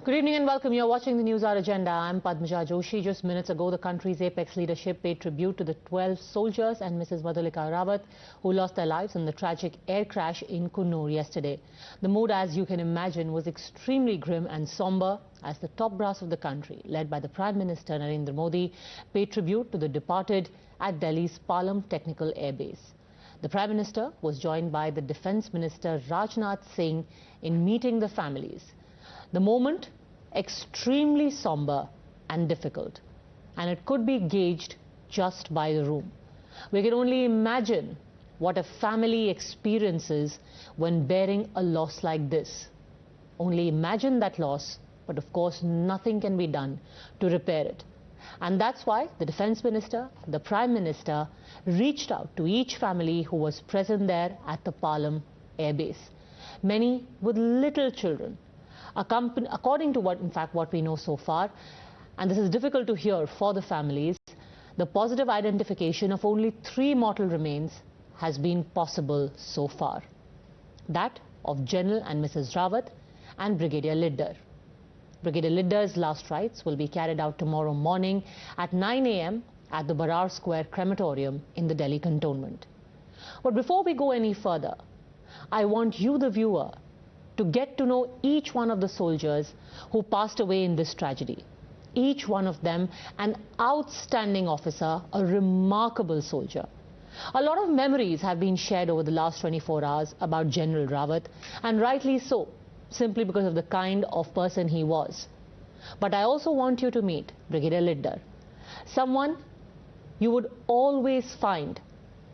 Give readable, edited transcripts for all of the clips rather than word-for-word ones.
Good evening and welcome. You're watching the Newshour Agenda. I'm Padmaja Joshi. Just minutes ago, the country's apex leadership paid tribute to the 12 soldiers and Mrs. Madhulika Rawat who lost their lives in the tragic air crash in Coonoor yesterday. The mood, as you can imagine, was extremely grim and somber as the top brass of the country, led by the Prime Minister Narendra Modi, paid tribute to the departed at Delhi's Palam Technical Air Base. The Prime Minister was joined by the Defence Minister Rajnath Singh in meeting the families. The moment, extremely somber and difficult, and it could be gauged just by the room. We can only imagine what a family experiences when bearing a loss like this. Only imagine that loss, but of course nothing can be done to repair it. And that's why the Defence Minister, the Prime Minister, reached out to each family who was present there at the Palam Air Base. Many with little children. According to what we know so far, and this is difficult to hear for the families, the positive identification of only 3 mortal remains has been possible so far. That of General and Mrs. Rawat and Brigadier Liddar. Brigadier Liddar's last rites will be carried out tomorrow morning at 9 a.m. at the Barar Square crematorium in the Delhi cantonment. But before we go any further, I want you, the viewer, to get to know each one of the soldiers who passed away in this tragedy. Each one of them an outstanding officer, a remarkable soldier. A lot of memories have been shared over the last 24 hours about General Rawat, and rightly so, simply because of the kind of person he was. But I also want you to meet Brigadier Liddar, someone you would always find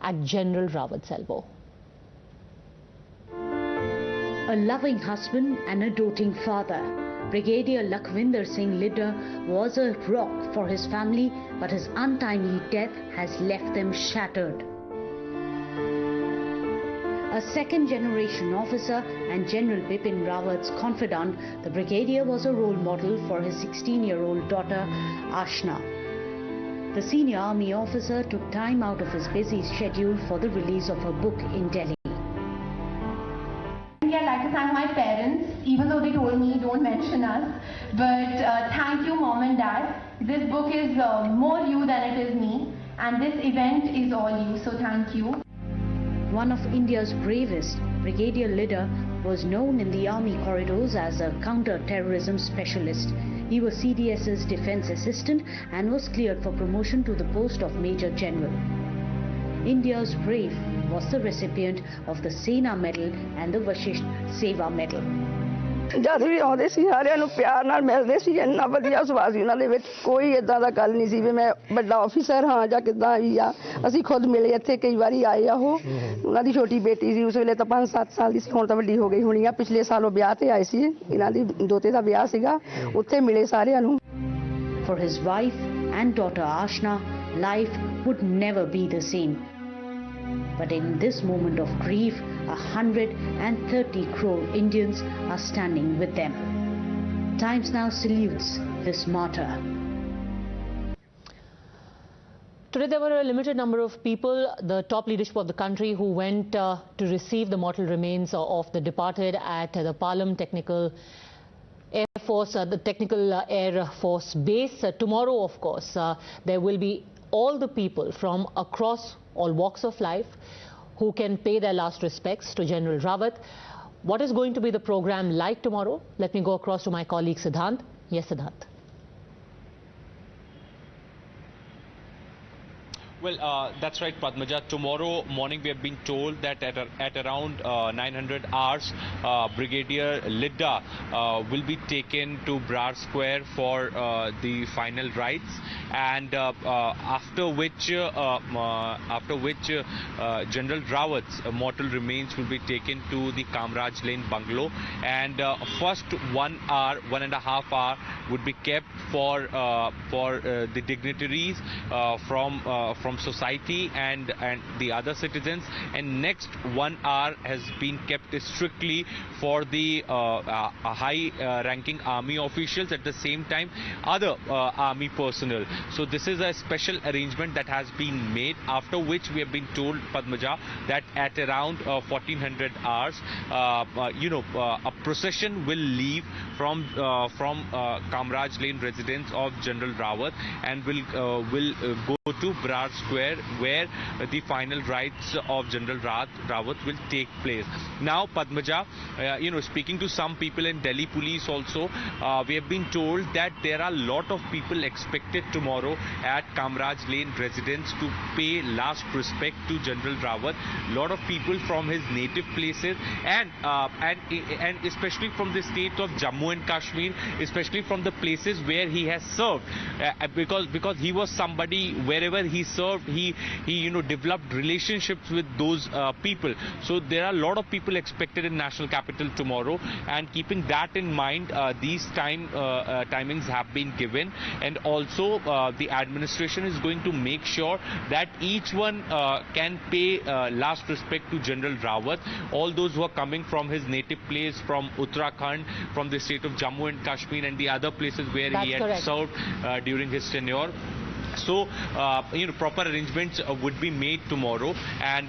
at General Rawat's elbow. A loving husband and a doting father, Brigadier Lakhvinder Singh Liddar was a rock for his family, but his untimely death has left them shattered. A second-generation officer and General Bipin Rawat's confidant, the Brigadier was a role model for his 16-year-old daughter, Ashna. The senior army officer took time out of his busy schedule for the release of a book in Delhi. I'd like to thank my parents, even though they told me don't mention us, but thank you, Mom and Dad. This book is more you than it is me, and this event is all you, so thank you. One of India's bravest, Brigadier Liddar was known in the army corridors as a counter-terrorism specialist. He was CDS's defense assistant and was cleared for promotion to the post of Major General. India's brave was the recipient of the Sena Medal and the Vashisht Seva Medal. जद भी आते सी सारिਆਂ ਨੂੰ ਪਿਆਰ ਨਾਲ ਮਿਲਦੇ ਸੀ ਇੰਨਾ ਵਧੀਆ ਸੁਭਾਅ ਸੀ ਉਹਨਾਂ ਦੇ ਵਿੱਚ ਕੋਈ ਇਦਾਂ ਦਾ ਗੱਲ ਨਹੀਂ ਸੀ ਵੀ ਮੈਂ ਵੱਡਾ ਆਫੀਸਰ ਹਾਂ ਜਾਂ ਕਿਦਾਂ ਆਈ ਆ ਅਸੀਂ ਖੁਦ ਮਿਲੇ ਇੱਥੇ ਕਈ ਵਾਰੀ ਆਏ ਆ ਉਹ ਉਹਨਾਂ ਦੀ ਛੋਟੀ ਬੇਟੀ ਸੀ ਉਸ ਵੇਲੇ ਤਾਂ 5-7 ਸਾਲ ਦੀ ਸੀ ਹੁਣ ਤਾਂ ਵੱਡੀ ਹੋ ਗਈ ਹੋਣੀ ਆ ਪਿਛਲੇ ਸਾਲ ਉਹ ਵਿਆਹ ਤੇ ਆਏ ਸੀ ਇਹਨਾਂ ਦੀ ਦੋਤੇ ਦਾ ਵਿਆਹ ਸੀਗਾ ਉੱਥੇ ਮਿਲੇ ਸਾਰਿਆਂ ਨੂੰ For his wife and daughter Ashna, life would never be the same. But in this moment of grief, 130 crore Indians are standing with them. Times now salutes this martyr. Today there were a limited number of people, the top leadership of the country, who went to receive the mortal remains of the departed at the Palam Technical Air Force, the Technical Air Force Base. Tomorrow, of course, there will be all the people from across all walks of life who can pay their last respects to General Rawat. What is going to be the program like tomorrow? Let me go across to my colleague Siddhant. Yes, Siddhant. Well, that's right, Padmaja. Tomorrow morning we have been told that at around 900 hours, Brigadier Liddar will be taken to Barar Square for the final rites, and after which General Rawat's mortal remains will be taken to the Kamraj Lane bungalow, and first 1 hour, 1.5 hour would be kept for the dignitaries from from society and the other citizens. And next 1 hour has been kept strictly for the high-ranking army officials, at the same time other army personnel. So this is a special arrangement that has been made, after which we have been told, Padmaja, that at around 1400 hours, a procession will leave from Kamraj Lane residence of General Rawat and will go to Brar Square, where the final rites of General Rawat will take place. Now, Padmaja, speaking to some people in Delhi police also, we have been told that there are a lot of people expected tomorrow at Kamraj Lane residence to pay last respect to General Rawat. A lot of people from his native places and especially from the state of Jammu and Kashmir, especially from the places where he has served, because he was somebody, wherever he served, he developed relationships with those people. So there are a lot of people expected in national capital tomorrow, and keeping that in mind, these timings have been given, and also the administration is going to make sure that each one can pay last respect to General Rawat. All those who are coming from his native place, from Uttarakhand, from the state of Jammu and Kashmir and the other places where he had served during his tenure. So, proper arrangements would be made tomorrow, and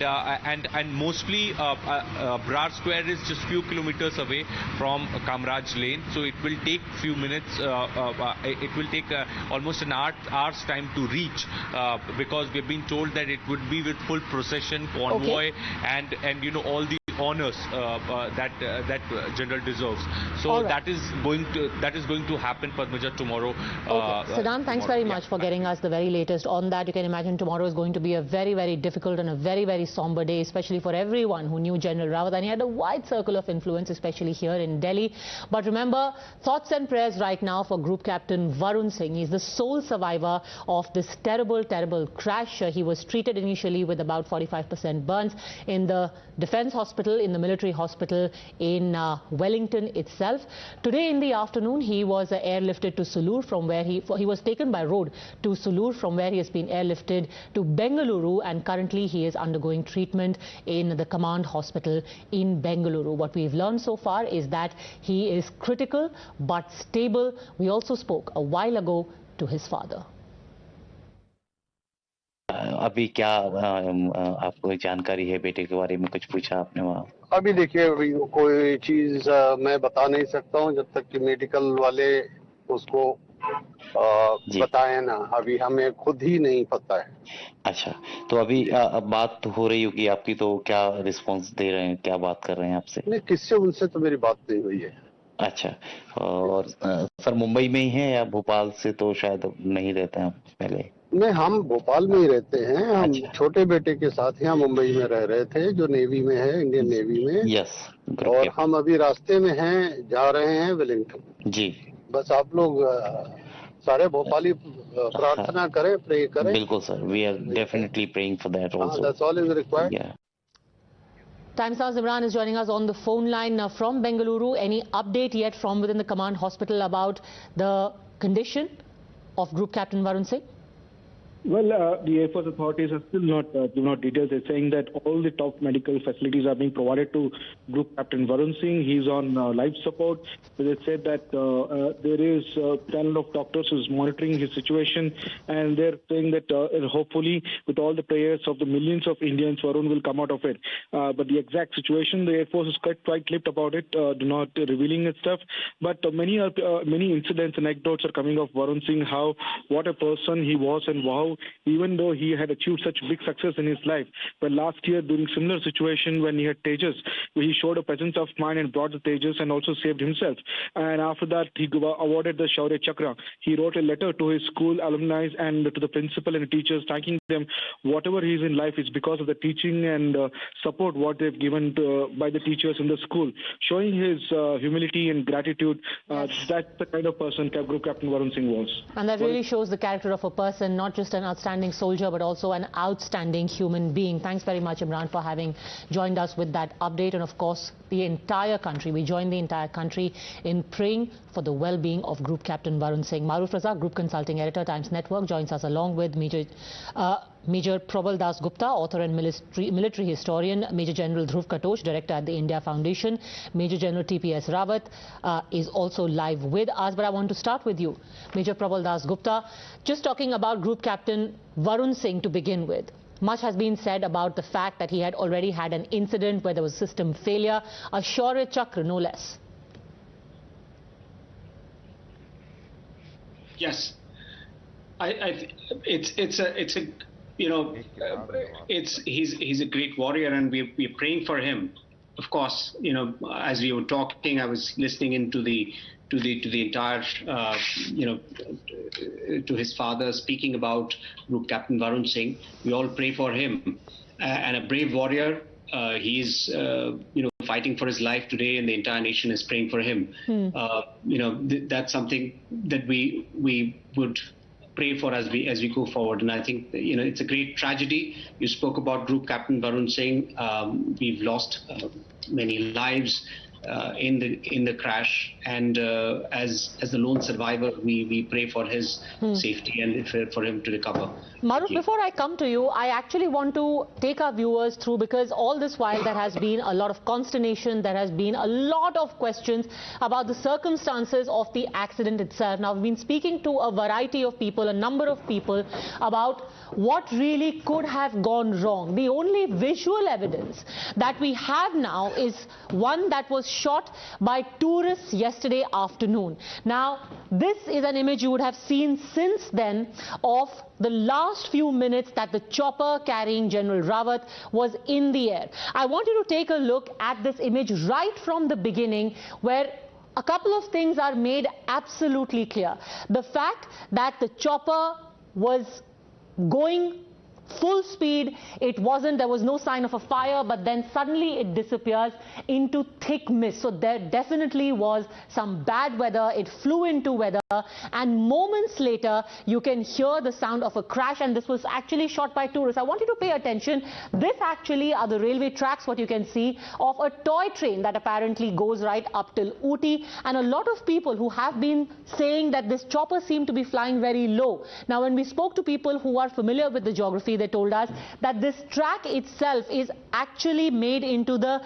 mostly Brar Square is just few kilometers away from Kamraj Lane, so it will take few minutes. It will take almost an hour's time to reach, because we've been told that it would be with full procession, convoy, and all the honors that General deserves. So that is going to happen, Padmaja, tomorrow. Saddam, thanks very much for getting us the very latest on that. You can imagine tomorrow is going to be a very, very difficult and a very, very somber day, especially for everyone who knew General Rawat, and he had a wide circle of influence, especially here in Delhi. But remember, thoughts and prayers right now for Group Captain Varun Singh. He's the sole survivor of this terrible, terrible crash. He was treated initially with about 45% burns in the Defence Hospital, in the military hospital in Wellington itself. Today in the afternoon, he was airlifted to Sulur, from where he was taken by road to Sulur, from where he has been airlifted to Bengaluru, and currently he is undergoing treatment in the command hospital in Bengaluru. What we've learned so far is that he is critical but stable. We also spoke a while ago to his father. अभी क्या आपको जानकारी है बेटे के बारे में, कुछ पूछा आपने वहाँ? अभी देखिए, कोई चीज मैं बता नहीं सकता हूँ जब तक कि मेडिकल वाले उसको बताए ना। अभी हमें खुद ही नहीं पता है। अच्छा, तो अभी बात हो रही होगी आपकी, तो क्या रिस्पांस दे रहे हैं, क्या बात कर रहे हैं आपसे? नहीं, किससे, उनसे तो मेरी बात नहीं हुई है। अच्छा, और सर मुंबई में ही हैं या भोपाल से तो शायद नहीं रहते हैं पहले? नहीं, हम भोपाल में ही रहते हैं। हम छोटे बेटे के साथ यहाँ मुंबई में रह रहे थे, जो नेवी में है, इंडियन नेवी में। यस। और हम अभी रास्ते में हैं, जा रहे हैं वेलिंगटन। जी। बस आप लोग सारे भोपाली प्रार्थना करें, प्रे करें। बिल्कुल sir, we are definitely praying for that also. That's all is required. Times Now's Imran is joining us on the phone line from Bengaluru. Any update yet from within the command hospital about the condition of Group Captain Varun Singh? Well, the Air Force authorities are still not giving out details. They're saying that all the top medical facilities are being provided to Group Captain Varun Singh. He's on life support. They said that there is a panel of doctors who's monitoring his situation, and they're saying that hopefully, with all the prayers of the millions of Indians, Varun will come out of it. But the exact situation, the Air Force is quite lipped about it, not revealing its stuff. But many incidents and anecdotes are coming of Varun Singh, what a person he was, and wow, even though he had achieved such big success in his life. But last year, during similar situation when he had Tejas, he showed a presence of mind and brought the Tejas and also saved himself. And after that, he awarded the Shaurya Chakra. He wrote a letter to his school alumni and to the principal and the teachers, thanking them. Whatever he is in life is because of the teaching and support what they've given by the teachers in the school. Showing his humility and gratitude, that's the kind of person Group Captain Varun Singh was. And that really shows the character of a person, not just an outstanding soldier, but also an outstanding human being. Thanks very much, Imran, for having joined us with that update. And of course, the entire country, we join the entire country in praying for the well-being of Group Captain Varun Singh. Maruf Razak, Group Consulting Editor, Times Network, joins us along with Major Major Probal Dasgupta, author and military historian, Major General Rawat, director at the India Foundation, Major General TPS Rawat is also live with us. But I want to start with you, Major Probal Dasgupta, just talking about Group Captain Varun Singh to begin with. Much has been said about the fact that he had already had an incident where there was system failure, a Shaurya Chakra no less. Yes, he's a great warrior, and we're praying for him. Of course, as we were talking, I was listening into the entire, to his father speaking about Group Captain Varun Singh. We all pray for him, and a brave warrior. He's fighting for his life today, and the entire nation is praying for him. That's something that we would pray for as we go forward. And I think it's a great tragedy. You spoke about Group Captain Varun Singh. We've lost many lives in the crash, and as the lone survivor, we pray for his safety and for him to recover. Maruf, before I come to you, I actually want to take our viewers through, because all this while there has been a lot of consternation, there has been a lot of questions about the circumstances of the accident itself. Now, we've been speaking to a variety of people, a number of people, about what really could have gone wrong. The only visual evidence that we have now is one that was shot by tourists yesterday afternoon. Now, this is an image you would have seen since then of the last few minutes that the chopper carrying General Rawat was in the air. I want you to take a look at this image right from the beginning, where a couple of things are made absolutely clear. The fact that the chopper was going full speed, there was no sign of a fire, but then suddenly it disappears into thick mist. So there definitely was some bad weather. It flew into weather, and moments later you can hear the sound of a crash, and this was actually shot by tourists. I want you to pay attention. This actually are the railway tracks, what you can see, of a toy train that apparently goes right up till Ooty, and a lot of people who have been saying that this chopper seemed to be flying very low. Now, when we spoke to people who are familiar with the geography, they told us that this track itself is actually made into the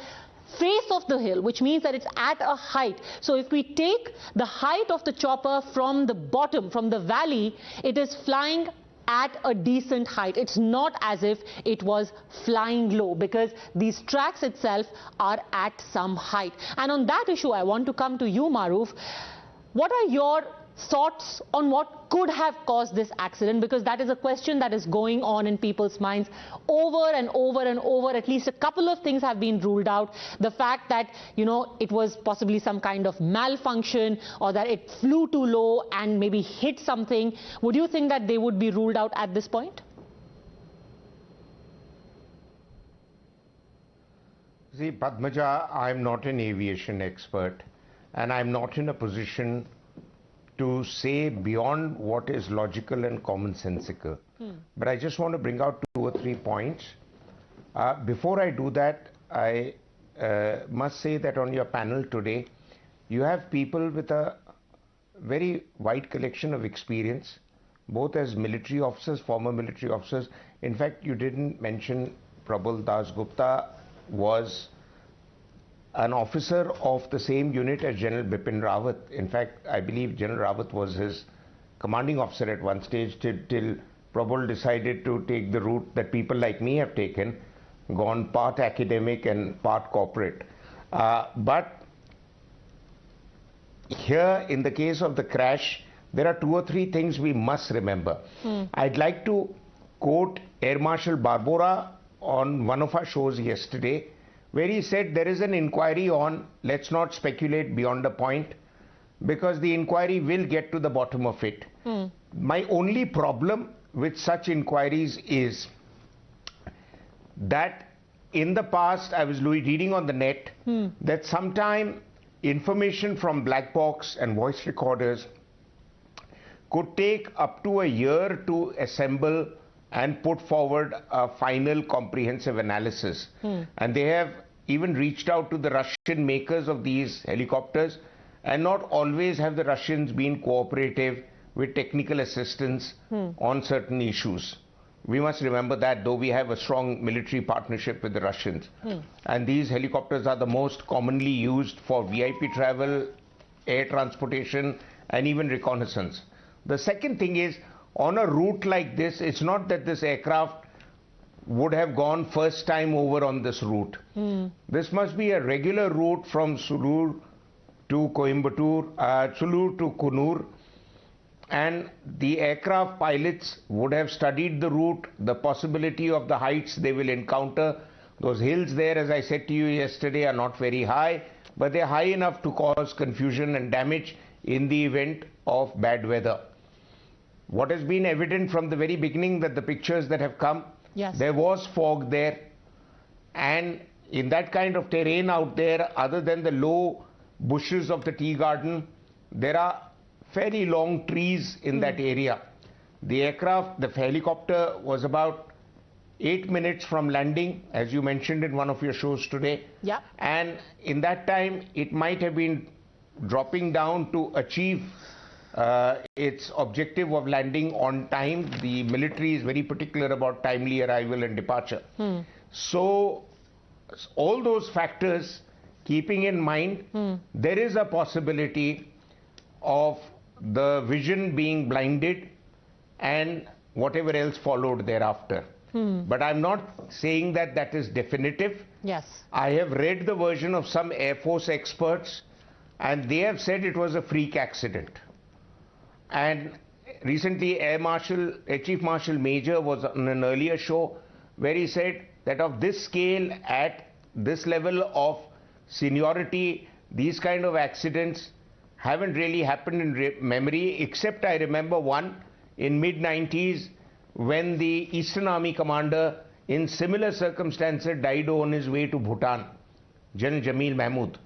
face of the hill, which means that it's at a height. So if we take the height of the chopper from the bottom, from the valley, it is flying at a decent height. It's not as if it was flying low, because these tracks itself are at some height. And on that issue, I want to come to you, Maruf. What are your thoughts on what could have caused this accident? Because that is a question that is going on in people's minds over and over and over. At least a couple of things have been ruled out. The fact that, it was possibly some kind of malfunction, or that it flew too low and maybe hit something. Would you think that they would be ruled out at this point? See, Padmaja, I'm not an aviation expert, and I'm not in a position to say beyond what is logical and commonsensical. But I just want to bring out 2 or 3 points. Before I do that, I must say that on your panel today, you have people with a very wide collection of experience, both as military officers, former military officers. In fact, you didn't mention Probal Dasgupta was an officer of the same unit as General Bipin Rawat. In fact, I believe General Rawat was his commanding officer at one stage till Probal decided to take the route that people like me have taken, gone part academic and part corporate. But here, in the case of the crash, there are 2 or 3 things we must remember. I'd like to quote Air Marshal Barbora on one of our shows yesterday, where he said there is an inquiry on, let's not speculate beyond a point, because the inquiry will get to the bottom of it. My only problem with such inquiries is that in the past, I was reading on the net that sometime information from black box and voice recorders could take up to a year to assemble and put forward a final comprehensive analysis. And they have even reached out to the Russian makers of these helicopters, and not always have the Russians been cooperative with technical assistance on certain issues. We must remember that, though we have a strong military partnership with the Russians. And these helicopters are the most commonly used for VIP travel, air transportation, and even reconnaissance. The second thing is, on a route like this, it's not that this aircraft would have gone first time over on this route. This must be a regular route from Sulur to Coimbatore, Sulur to Coonoor, and the aircraft pilots would have studied the route, the possibility of the heights they will encounter. Those hills there, as I said to you yesterday, are not very high, but they're high enough to cause confusion and damage in the event of bad weather. What has been evident from the very beginning, that the pictures that have come, there was fog there, and in that kind of terrain out there, other than the low bushes of the tea garden, there are fairly long trees in that area. The aircraft, the helicopter, was about 8 minutes from landing, as you mentioned in one of your shows today. And in that time, it might have been dropping down to achieve its objective of landing on time. The military is very particular about timely arrival and departure. So, all those factors keeping in mind, there is a possibility of the vision being blinded and whatever else followed thereafter. But I'm not saying that that is definitive. I have read the version of some Air Force experts, and they have said it was a freak accident. And recently Air Chief Marshal Major was on an earlier show where he said that of this scale, at this level of seniority, these kind of accidents haven't really happened in memory, except I remember one in mid-90s when the Eastern Army commander in similar circumstances died on his way to Bhutan, General Jamil Mahmood.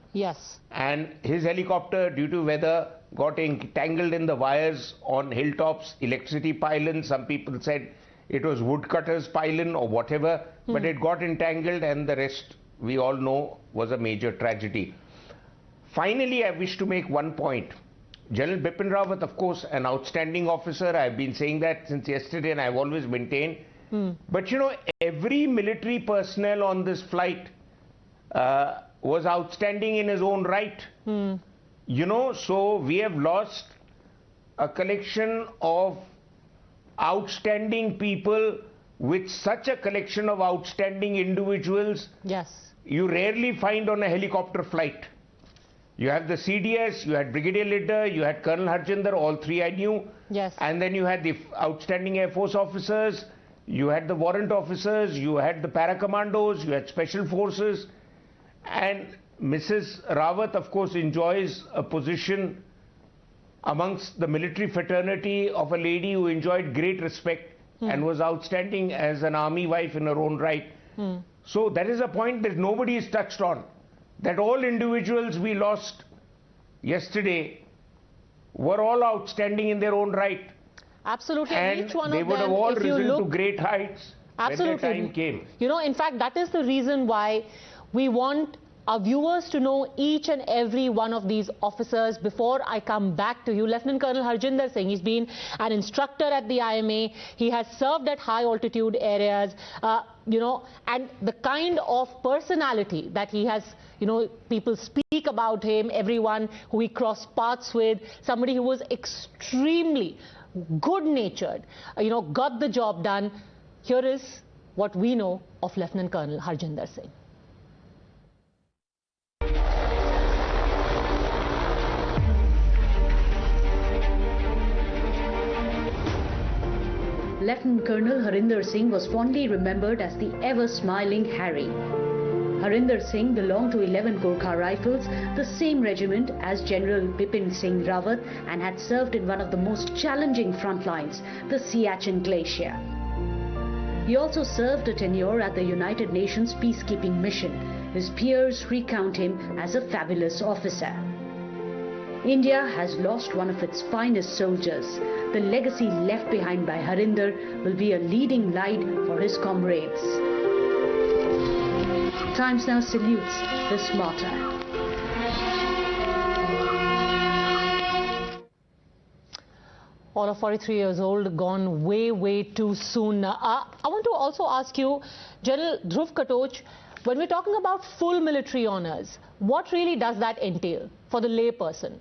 And his helicopter, due to weather, got entangled in the wires on hilltops, electricity pylons. Some people said it was woodcutter's pylon or whatever, but it got entangled, and the rest, we all know, was a major tragedy. Finally, I wish to make one point. General Bipin Rawat, of course, an outstanding officer. I've been saying that since yesterday, and I've always maintained. But you know, every military personnel on this flight was outstanding in his own right. You know, so we have lost a collection of outstanding people with such a collection of outstanding individuals. You rarely find on a helicopter flight. You have the CDS, you had Brigadier Leader, you had Colonel Harjinder, all three I knew. And then you had the outstanding Air Force officers, you had the warrant officers, you had the para-commandos, you had special forces. And Mrs. Rawat, of course, enjoys a position amongst the military fraternity of a lady who enjoyed great respect and was outstanding as an army wife in her own right. So that is a point that nobody is touched on. That all individuals we lost yesterday were all outstanding in their own right. Absolutely. And each one they of would them, have all if you risen look, to great heights when their time came. You know, in fact, that is the reason why we want our viewers to know each and every one of these officers. Before I come back to you, Lieutenant Colonel Harjinder Singh, he's been an instructor at the IMA. He has served at high altitude areas, you know, and the kind of personality that he has, you know, people speak about him, everyone who he crossed paths with, somebody who was extremely good-natured, you know, got the job done. Here is what we know of Lieutenant Colonel Harjinder Singh. Lieutenant Colonel Harinder Singh was fondly remembered as the ever-smiling Harry. Harinder Singh belonged to 11 Gorkha Rifles, the same regiment as General Bipin Singh Rawat, and had served in one of the most challenging front lines, the Siachen Glacier. He also served a tenure at the United Nations peacekeeping mission. His peers recount him as a fabulous officer. India has lost one of its finest soldiers. The legacy left behind by Harinder will be a leading light for his comrades. Times now salutes this martyr. All of 43 years old, gone way, way too soon. I want to also ask you, General Dhruv Katoch, when we're talking about full military honors, what really does that entail for the lay person?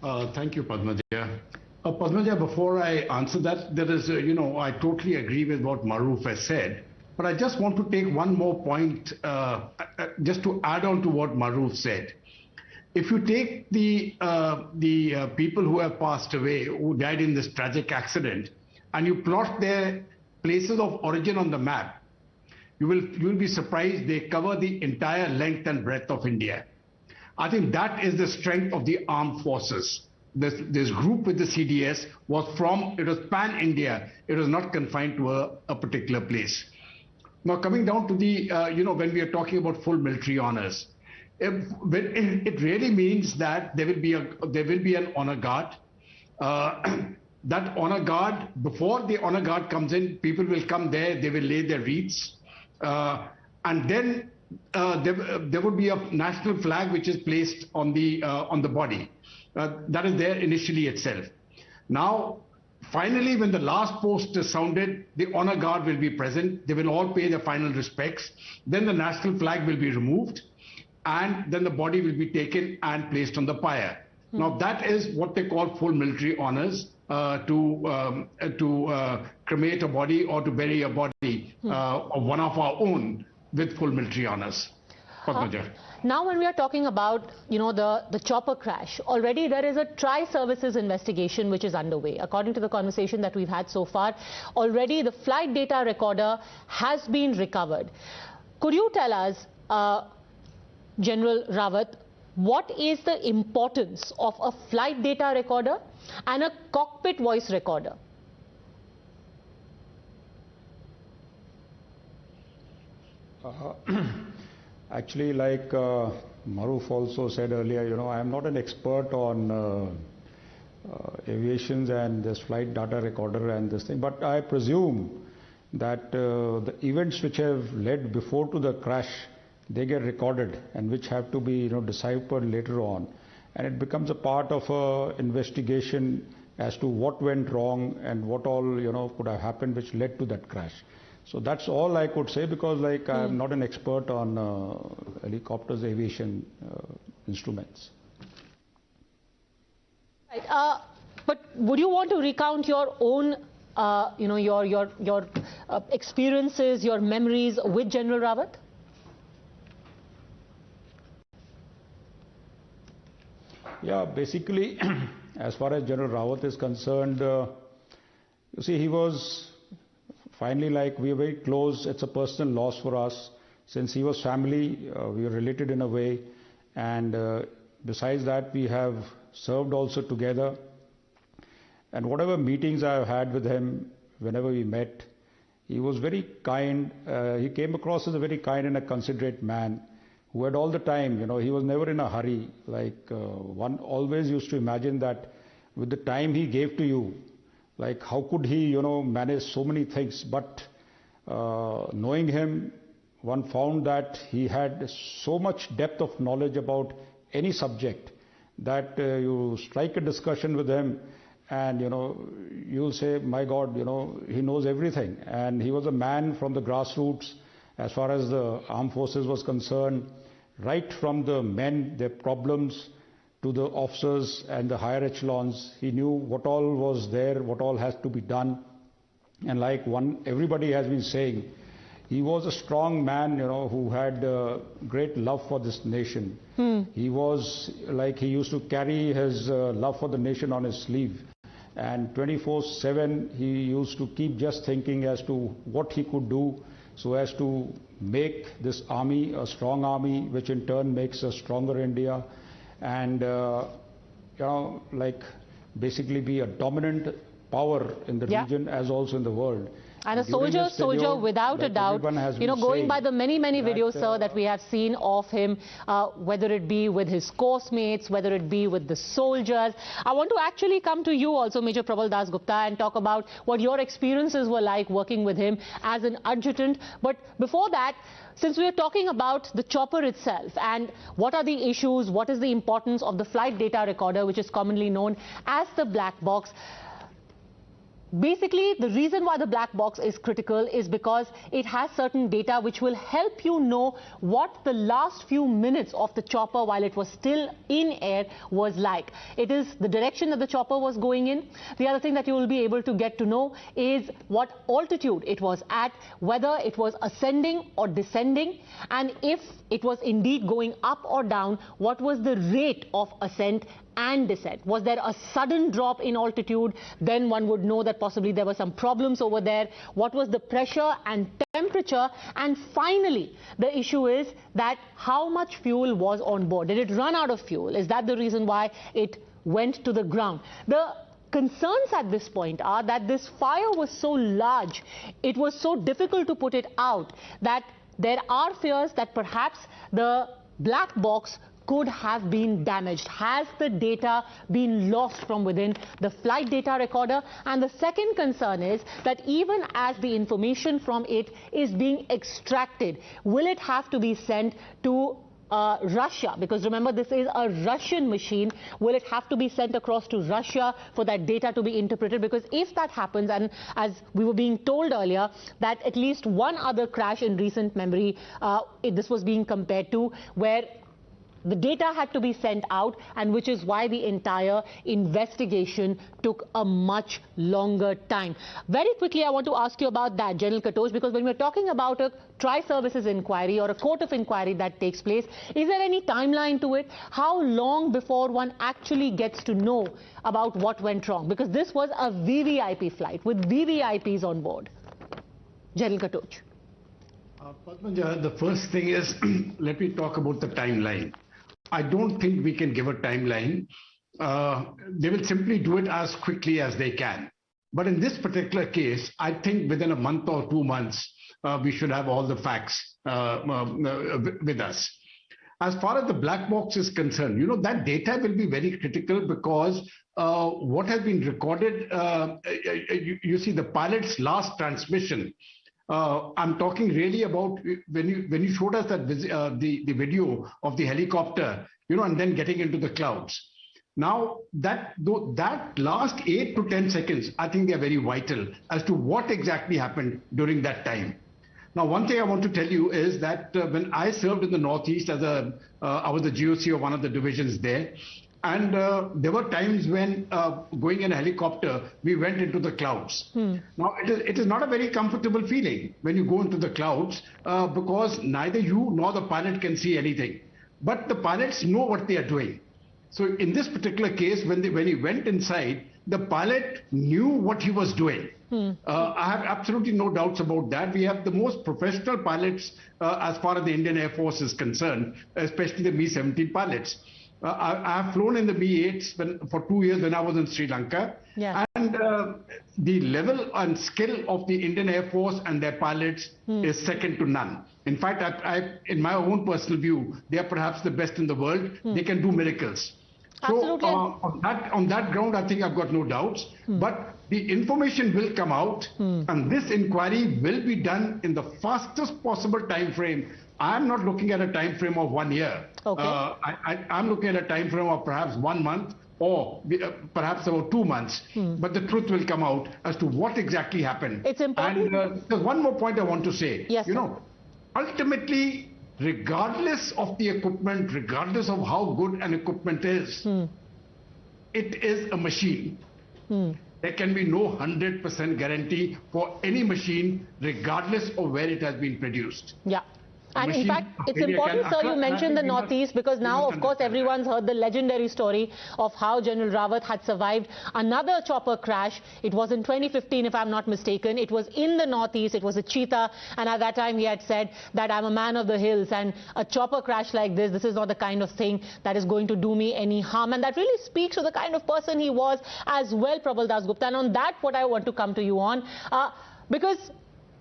Thank you, Padmaja. Padmaja, before I answer that, there is, I totally agree with what Maruf has said, but I just want to take one more point, just to add on to what Maruf said. If you take the people who have passed away, who died in this tragic accident, and you plot their places of origin on the map, you will be surprised they cover the entire length and breadth of India. I think that is the strength of the armed forces. This group with the CDS it was pan-India. It was not confined to a particular place. Now coming down to the, when we are talking about full military honors, it really means that there will be an honor guard. That honor guard, before the honor guard comes in, people will come there, they will lay their wreaths, and then there would be a national flag which is placed on the body. That is there initially itself. Now, finally, when the last post is sounded, the honor guard will be present. They will all pay their final respects. Then the national flag will be removed, and then the body will be taken and placed on the pyre. Now that is what they call full military honors, to cremate a body or to bury a body of one of our own with full military honors. Now when we are talking about, the chopper crash, already there is a tri-services investigation which is underway. According to the conversation that we've had so far, already the flight data recorder has been recovered. Could you tell us, General Rawat, what is the importance of a flight data recorder and a cockpit voice recorder? Actually, like Maruf also said earlier, I am not an expert on aviations and this flight data recorder and this thing, but I presume that the events which have led before to the crash, they get recorded and which have to be deciphered later on, and it becomes a part of a investigation as to what went wrong and what all could have happened which led to that crash. So that's all I could say, because I am not an expert on helicopters, aviation instruments. Right. But would you want to recount your own your experiences, your memories with General Rawat? Yeah, basically, as far as General Rawat is concerned, you see, he was finally, we are very close. It's a personal loss for us. Since he was family, we are related in a way. And besides that, we have served also together. And whatever meetings I have had with him, whenever we met, he was very kind. He came across as a very kind and a considerate man, who had all the time, he was never in a hurry. One always used to imagine that with the time he gave to you, how could he, manage so many things? But knowing him, one found that he had so much depth of knowledge about any subject that you strike a discussion with him and, you'll say, my God, he knows everything. And he was a man from the grassroots as far as the armed forces was concerned, right from the men, their problems, to the officers and the higher echelons. He knew what all was there, what all has to be done. And everybody has been saying, he was a strong man, who had great love for this nation. He was he used to carry his love for the nation on his sleeve. And 24/7, he used to keep just thinking as to what he could do so as to make this army a strong army, which in turn makes a stronger India, and basically be a dominant power in the region as also in the world. And a soldier without a doubt, you know, going by the many videos, sir, that we have seen of him, whether it be with his course mates, whether it be with the soldiers. I want to actually come to you also, Major Probal Dasgupta, and talk about what your experiences were like working with him as an adjutant. But before that, since we are talking about the chopper itself and what are the issues, what is the importance of the flight data recorder, which is commonly known as the black box. Basically, the reason why the black box is critical is because it has certain data which will help you know what the last few minutes of the chopper while it was still in air was like. It is the direction that the chopper was going in. The other thing that you will be able to get to know is what altitude it was at, whether it was ascending or descending, and if it was indeed going up or down, what was the rate of ascent and descent. Was there a sudden drop in altitude? Then one would know that possibly there were some problems over there. What was the pressure and temperature? And finally, the issue is that how much fuel was on board. Did it run out of fuel? Is that the reason why it went to the ground? The concerns at this point are that this fire was so large, it was so difficult to put it out, that there are fears that perhaps the black box could have been damaged. Has the data been lost from within the flight data recorder? And the second concern is that even as the information from it is being extracted, will it have to be sent to Russia? Because remember, this is a Russian machine. Will it have to be sent across to Russia for that data to be interpreted? Because if that happens, and as we were being told earlier, that at least one other crash in recent memory, this was being compared to, where the data had to be sent out, and which is why the entire investigation took a much longer time. Very quickly, I want to ask you about that, General Katoch, because when we're talking about a tri-services inquiry or a court of inquiry that takes place, is there any timeline to it? How long before one actually gets to know about what went wrong? Because this was a VVIP flight with VVIPs on board. General Katoch. Padmaja, the first thing is, let me talk about the timeline. I don't think we can give a timeline. They will simply do it as quickly as they can. But in this particular case, I think within a month or 2 months, we should have all the facts with us. As far as the black box is concerned, you know, that data will be very critical because what has been recorded, you see the pilot's last transmission. I'm talking really about when you showed us that the video of the helicopter, you know, and then getting into the clouds. Now that last 8 to 10 seconds, I think they are very vital as to what exactly happened during that time. Now, one thing I want to tell you is that when I served in the Northeast as I was the GOC of one of the divisions there. And there were times when going in a helicopter, we went into the clouds. Now, it is not a very comfortable feeling when you go into the clouds because neither you nor the pilot can see anything. But the pilots know what they are doing. So in this particular case, when he went inside, the pilot knew what he was doing. I have absolutely no doubts about that. We have the most professional pilots as far as the Indian Air Force is concerned, especially the Mi-17 pilots. I have flown in the Mi-8s for 2 years when I was in Sri Lanka. Yeah. And the level and skill of the Indian Air Force and their pilots is second to none. In fact, in my own personal view, they are perhaps the best in the world. They can do miracles. Absolutely. So on that ground, I think I've got no doubts. But the information will come out, and this inquiry will be done in the fastest possible time frame. I'm not looking at a time frame of 1 year. Okay. I'm looking at a time frame of perhaps 1 month or perhaps about 2 months. But the truth will come out as to what exactly happened. It's important. And there's one more point I want to say. Yes, you know, ultimately, regardless of the equipment, regardless of how good an equipment is, it is a machine. There can be no 100% guarantee for any machine, regardless of where it has been produced. Yeah. And in fact, it's important, sir, you mentioned the Northeast, because now, of course, everyone's heard the legendary story of how General Rawat had survived another chopper crash. It was in 2015, if I'm not mistaken. It was in the Northeast. It was a cheetah. And at that time, he had said that I'm a man of the hills, and a chopper crash like this is not the kind of thing that is going to do me any harm. And that really speaks to the kind of person he was as well, Probal Dasgupta. And on that, what I want to come to you on, Because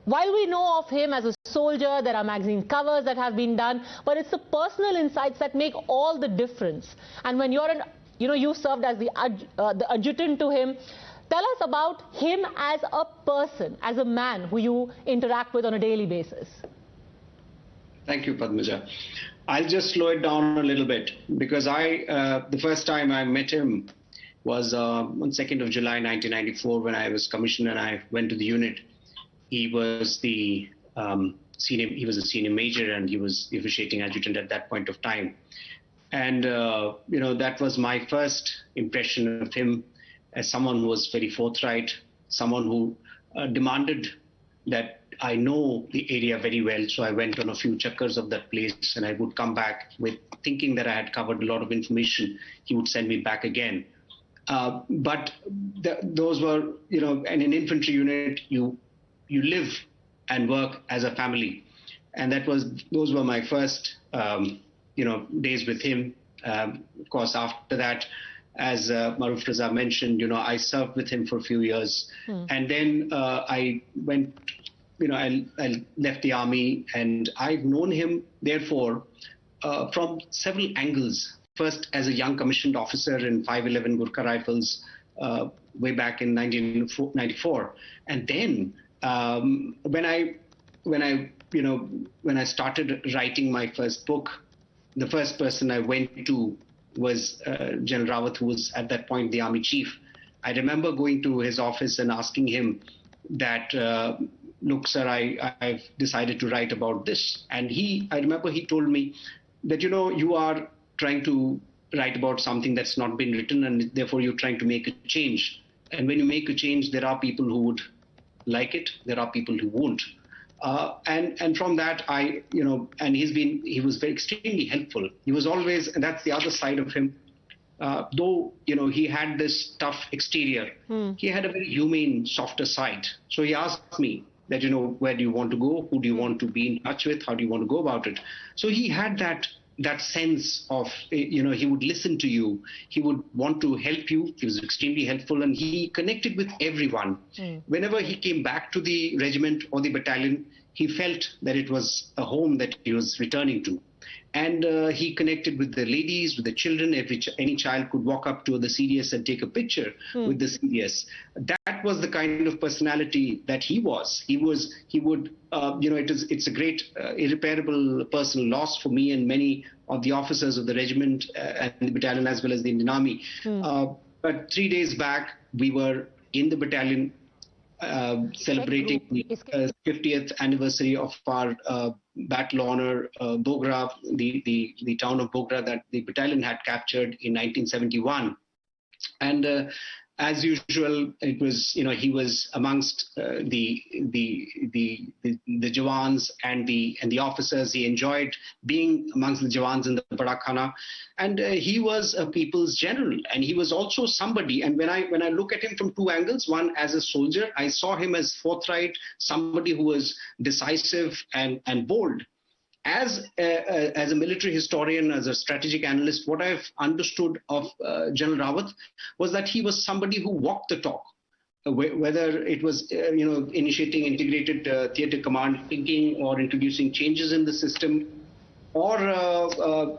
while we know of him as a soldier, there are magazine covers that have been done, but it's the personal insights that make all the difference. And when you're you served as the adjutant to him. Tell us about him as a person, as a man who you interact with on a daily basis. Thank you, Padmaja. I'll just slow it down a little bit because the first time I met him was on 2nd of July 1994 when I was commissioned and I went to the unit. He was a senior major and he was the officiating adjutant at that point of time. And that was my first impression of him as someone who was very forthright, someone who demanded that I know the area very well. So I went on a few chakkars of that place and I would come back with thinking that I had covered a lot of information. He would send me back again. But those were, in an infantry unit, you live and work as a family. And those were my first, days with him. Of course, after that, as Maruf Raza mentioned, I served with him for a few years. And then I went, I left the army and I've known him, therefore, from several angles. First, as a young commissioned officer in 511 Gurkha Rifles way back in 1994. And then when I started writing my first book, the first person I went to was General Rawat, who was at that point the army chief. I remember going to his office and asking him that, look, sir, I've decided to write about this. And I remember he told me that, you are trying to write about something that's not been written and therefore you're trying to make a change. And when you make a change, there are people who would like it. There are people who won't. And from that, and he was very extremely helpful. He was always, and that's the other side of him. Though, he had this tough exterior, he had a very humane, softer side. So he asked me that, where do you want to go? Who do you want to be in touch with? How do you want to go about it? So he had that sense of, he would listen to you. He would want to help you. He was extremely helpful and he connected with everyone. Whenever he came back to the regiment or the battalion, he felt that it was a home that he was returning to. And he connected with the ladies, with the children. Any child could walk up to the CDS and take a picture with the CDS. That was the kind of personality that he was. He would, it's a great irreparable personal loss for me and many of the officers of the regiment and the battalion as well as the Indian Army. But 3 days back, we were in the battalion celebrating the 50th anniversary of our battle honor, Bogra, the town of Bogra that the battalion had captured in 1971. And as usual, it was, he was amongst the Jawans and the officers. He enjoyed being amongst the Jawans in the Badakhana. And he was a people's general. And he was also somebody. And when I look at him from two angles, one as a soldier, I saw him as forthright, somebody who was decisive and bold. As a military historian, as a strategic analyst, what I've understood of General Rawat was that he was somebody who walked the talk, whether it was initiating integrated theatre command thinking or introducing changes in the system or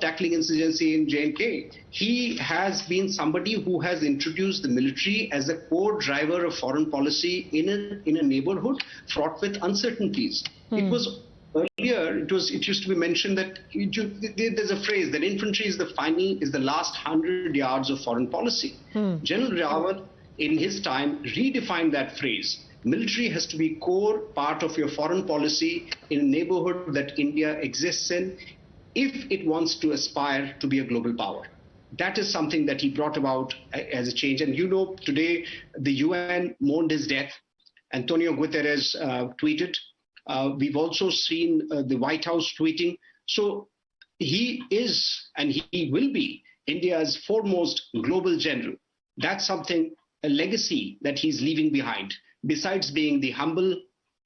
tackling insurgency in J&K. He has been somebody who has introduced the military as a core driver of foreign policy in a neighborhood fraught with uncertainties. It was earlier, it used to be mentioned that there's a phrase that infantry is the last 100 yards of foreign policy. General Rawat, in his time, redefined that phrase. Military has to be core part of your foreign policy in a neighborhood that India exists in if it wants to aspire to be a global power. That is something that he brought about as a change. And today the UN mourned his death. Antonio Guterres tweeted. We've also seen the White House tweeting. So he is and he will be India's foremost global general. That's something, a legacy that he's leaving behind, besides being the humble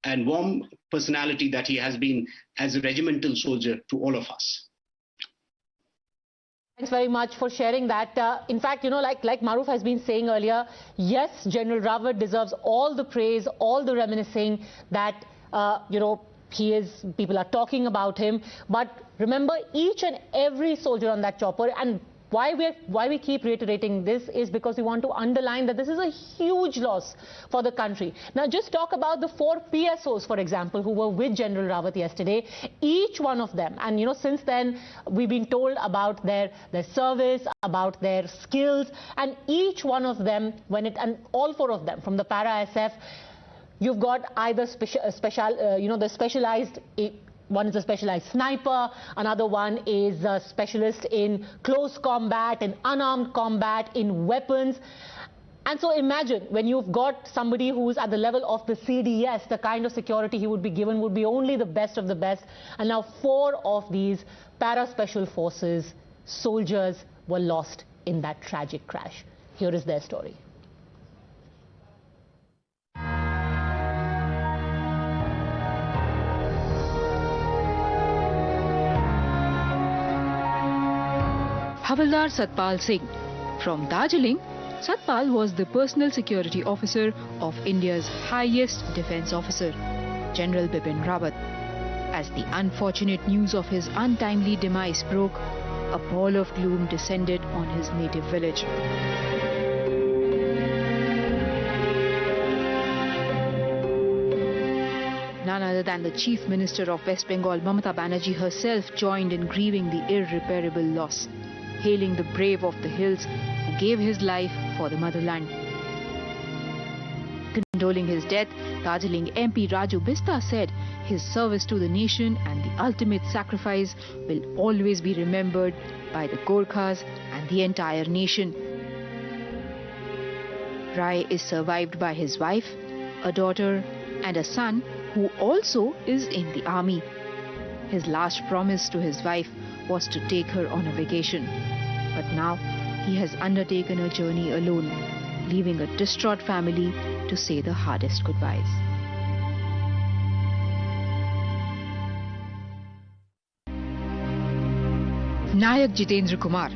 and warm personality that he has been as a regimental soldier to all of us. Thanks very much for sharing that. In fact, you know, like Maruf has been saying earlier, yes, General Rawat deserves all the praise, all the reminiscing that, you know, people are talking about him. But remember, each and every soldier on that chopper, and why we keep reiterating this is because we want to underline that this is a huge loss for the country. Now, just talk about the 4 PSOs, for example, who were with General Rawat yesterday. Each one of them, and you know, since then we've been told about their service, about their skills, and each one of them, and all 4 of them from the Para SF, you've got either the specialized. One is a specialized sniper, another one is a specialist in close combat, in unarmed combat, in weapons. And so imagine when you've got somebody who's at the level of the CDS, the kind of security he would be given would be only the best of the best. And now 4 of these para-special forces soldiers were lost in that tragic crash. Here is their story. Havildar Satpal Singh. From Darjeeling, Satpal was the personal security officer of India's highest defense officer, General Bipin Rawat. As the unfortunate news of his untimely demise broke, a pall of gloom descended on his native village. None other than the Chief Minister of West Bengal, Mamata Banerjee herself, joined in grieving the irreparable loss, hailing the brave of the hills who gave his life for the motherland. Condoling his death, Darjeeling MP Raju Bista said his service to the nation and the ultimate sacrifice will always be remembered by the Gorkhas and the entire nation. Rai is survived by his wife, a daughter and a son who also is in the army. His last promise to his wife was to take her on a vacation. But now he has undertaken a journey alone, leaving a distraught family to say the hardest goodbyes. Nayak Jitendra Kumar,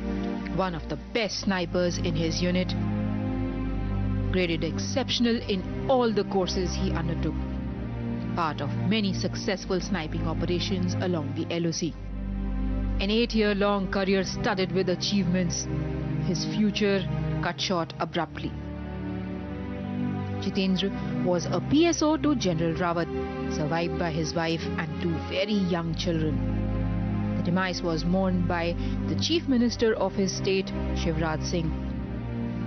one of the best snipers in his unit, graded exceptional in all the courses he undertook, part of many successful sniping operations along the LOC. An 8-year-long career studded with achievements, his future cut short abruptly. Jitendra was a PSO to General Rawat, survived by his wife and 2 very young children. The demise was mourned by the Chief Minister of his state, Shivraj Singh,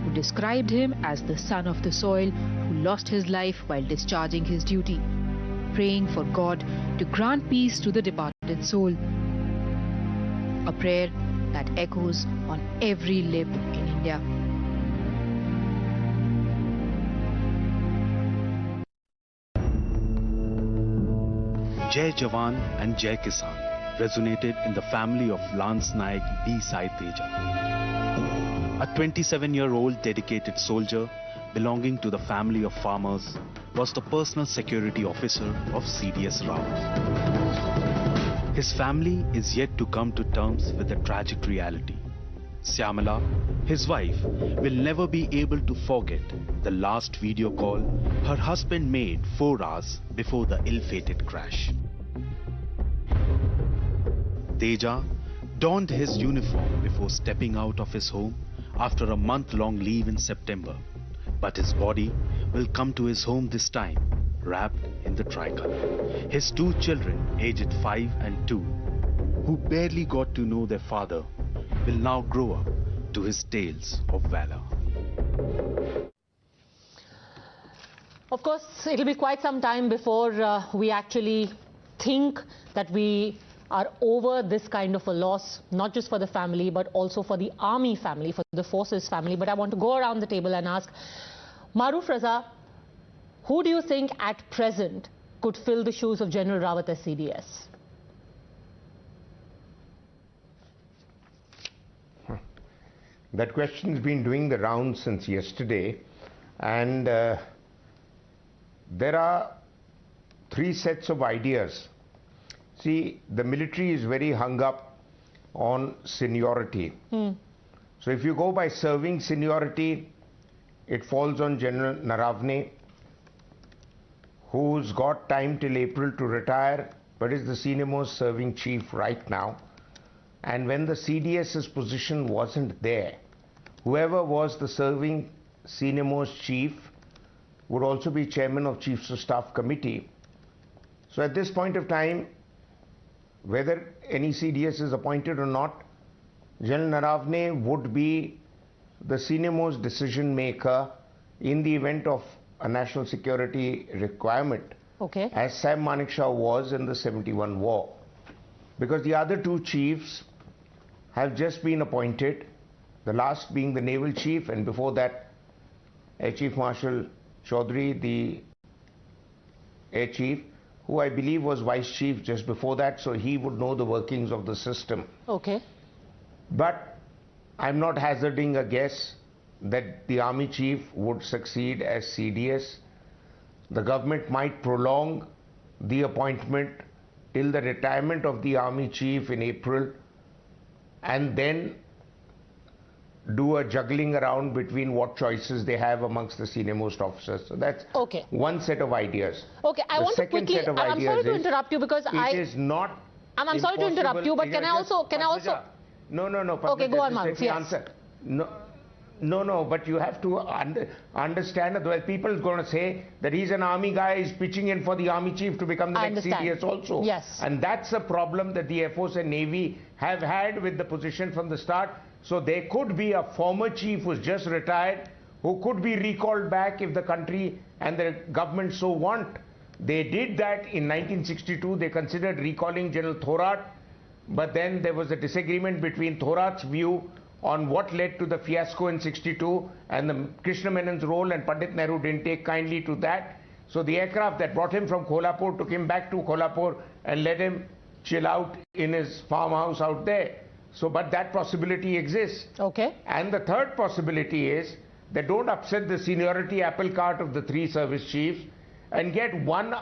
who described him as the son of the soil who lost his life while discharging his duty, praying for God to grant peace to the departed soul. A prayer that echoes on every lip in India. Jai Jawan and Jai Kisan resonated in the family of Lance Nayak B. Sai Teja, a 27-year-old dedicated soldier belonging to the family of farmers, was the personal security officer of CDS Bipin. His family is yet to come to terms with the tragic reality. Syamala, his wife, will never be able to forget the last video call her husband made 4 hours before the ill-fated crash. Teja donned his uniform before stepping out of his home after a month-long leave in September. But his body will come to his home this time, wrapped in the tricolor. His 2 children, aged 5 and 2, who barely got to know their father, will now grow up to his tales of valor. Of course, it'll be quite some time before we actually think that we are over this kind of a loss, not just for the family, but also for the army family, for the forces family. But I want to go around the table and ask, Maruf Raza, who do you think at present could fill the shoes of General Rawat as CDS? That question's been doing the rounds since yesterday, and there are 3 sets of ideas. See, the military is very hung up on seniority. So if you go by serving seniority, it falls on General Naravne, who's got time till April to retire, but is the senior most serving chief right now. And when the CDS's position wasn't there, whoever was the serving senior most chief would also be chairman of Chiefs of Staff Committee. So at this point of time, whether any CDS is appointed or not, General Naravne would be the senior most decision maker in the event of a national security requirement, as Sam Manekshaw was in the 71 war. Because the other two chiefs have just been appointed, the last being the naval chief, and before that Air Chief Marshal Chaudhry, the Air Chief, who I believe was Vice Chief just before that, so he would know the workings of the system. But I'm not hazarding a guess that the Army Chief would succeed as CDS. The government might prolong the appointment till the retirement of the Army Chief in April, and then do a juggling around between what choices they have amongst the senior most officers. So that's one set of ideas. I want to quickly, I'm sorry to interrupt you because it is not I'm sorry to interrupt you, but can I also No, okay, go on, Maruf. Yes. Answer. No, but you have to understand that, well, people are going to say that he's an army guy, he's pitching in for the army chief to become the next CDS also. Yes. And that's a problem that the Air Force and Navy have had with the position from the start. So there could be a former chief who's just retired who could be recalled back if the country and the government so want. They did that in 1962. They considered recalling General Thorat, but then there was a disagreement between Thorat's view on what led to the fiasco in 62 and the Krishna Menon's role, and Pandit Nehru didn't take kindly to that. So the aircraft that brought him from Kolhapur took him back to Kolhapur and let him chill out in his farmhouse out there. So, but that possibility exists. And the third possibility is that don't upset the seniority apple cart of the three service chiefs and get one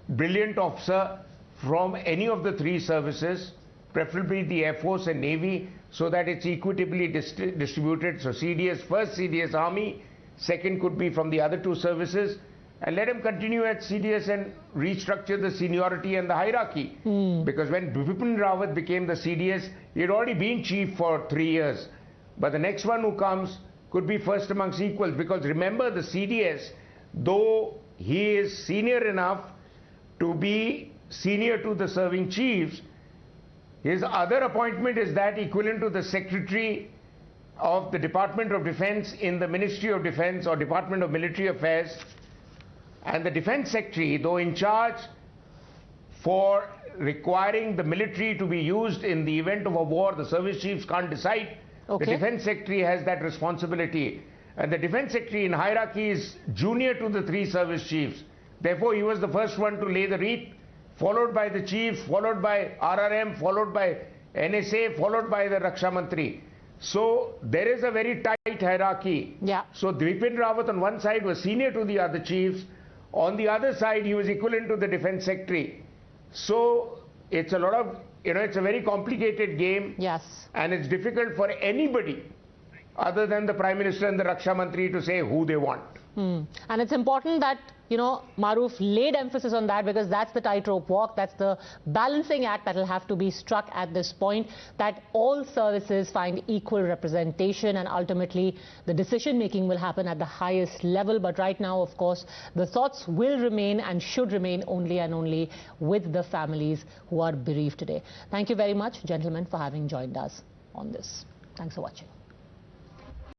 brilliant officer from any of the three services, preferably the Air Force and Navy, so that it's equitably distributed. So CDS, first CDS Army, second could be from the other two services, and let him continue at CDS and restructure the seniority and the hierarchy. Because when Bipin Rawat became the CDS, he had already been chief for 3 years. But the next one who comes could be first amongst equals, because remember, the CDS, though he is senior enough to be senior to the serving chiefs, his other appointment is that equivalent to the Secretary of the Department of Defense in the Ministry of Defense or Department of Military Affairs. And the Defense Secretary, though in charge for requiring the military to be used in the event of a war, the service chiefs can't decide. The Defense Secretary has that responsibility. And the Defense Secretary in hierarchy is junior to the three service chiefs. Therefore, he was the first one to lay the wreath, followed by the chief, followed by RRM, followed by NSA, followed by the Raksha Mantri. So there is a very tight hierarchy. So Bipin Rawat on one side was senior to the other chiefs. On the other side, he was equivalent to the Defense Secretary. So it's a lot of, it's a very complicated game. And it's difficult for anybody other than the Prime Minister and the Raksha Mantri to say who they want. And it's important that, Maruf laid emphasis on that, because that's the tightrope walk, that's the balancing act that will have to be struck at this point, that all services find equal representation and ultimately the decision making will happen at the highest level. But right now, of course, the thoughts will remain and should remain only and only with the families who are bereaved today. Thank you very much, gentlemen, for having joined us on this. Thanks for watching.